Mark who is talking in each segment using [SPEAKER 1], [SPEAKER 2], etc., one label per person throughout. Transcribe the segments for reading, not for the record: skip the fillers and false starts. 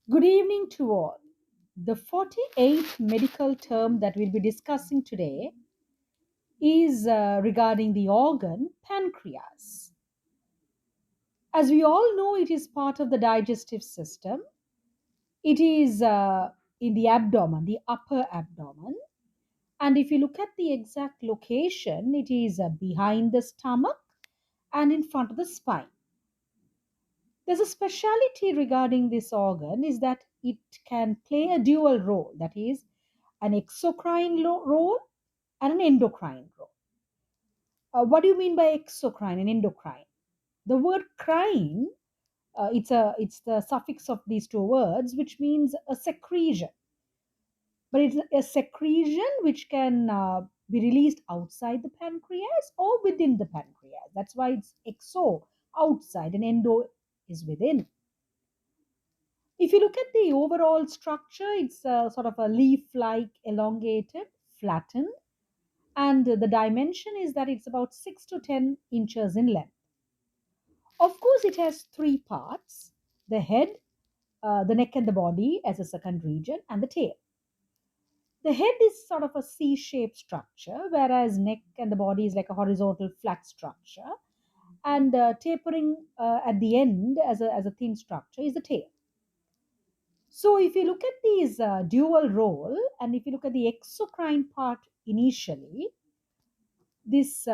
[SPEAKER 1] Good evening to all. The 48th medical term that we'll be discussing today is regarding the organ pancreas. As we all know, it is part of the digestive system. It is in the abdomen, the upper abdomen. And if you look at the exact location, it is behind the stomach and in front of the spine. There's a speciality regarding this organ is that it can play a dual role, that is, an exocrine role and an endocrine role. What do you mean by exocrine and endocrine? The word crine, it's the suffix of these two words, which means a secretion. But it's a secretion which can be released outside the pancreas or within the pancreas. That's why it's exo, outside, and endo is within. If you look at the overall structure, it's sort of a leaf like, elongated, flattened, and the dimension is that it's about 6 to 10 inches in length. Of course, it has three parts: the head, the neck and the body as a second region, and the tail. The head is sort of a C shaped structure, whereas neck and the body is like a horizontal flat structure, and tapering at the end as a thin structure is the tail. So, if you look at these dual role, and if you look at the exocrine part initially, this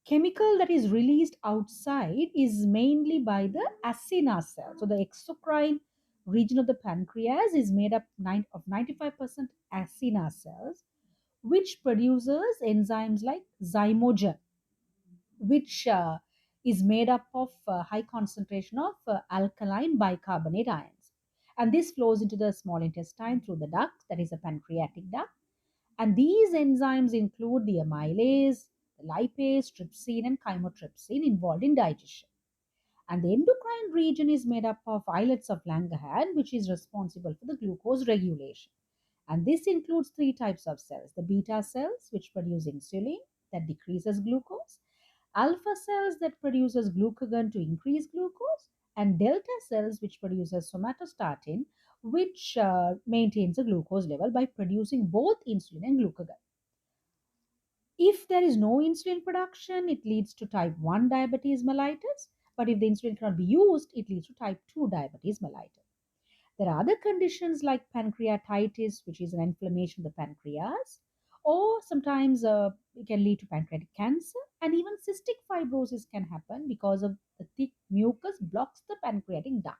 [SPEAKER 1] chemical that is released outside is mainly by the acina cell. So the exocrine region of the pancreas is made up of 95% acina cells, which produces enzymes like zymogen, which is made up of high concentration of alkaline bicarbonate ions. And this flows into the small intestine through the duct, that is a pancreatic duct, and these enzymes include the amylase, the lipase, trypsin, and chymotrypsin involved in digestion. And the endocrine region is made up of islets of Langerhans, which is responsible for the glucose regulation. And this includes three types of cells: the beta cells, which produce insulin that decreases glucose, alpha cells that produces glucagon to increase glucose, and delta cells which produces somatostatin, which maintains the glucose level by producing both insulin and glucagon. If there is no insulin production, it leads to type 1 diabetes mellitus, but if the insulin cannot be used, it leads to type 2 diabetes mellitus. There are other conditions like pancreatitis, which is an inflammation of the pancreas, or sometimes it can lead to pancreatic cancer, and even cystic fibrosis can happen because of the thick mucus blocks the pancreatic duct.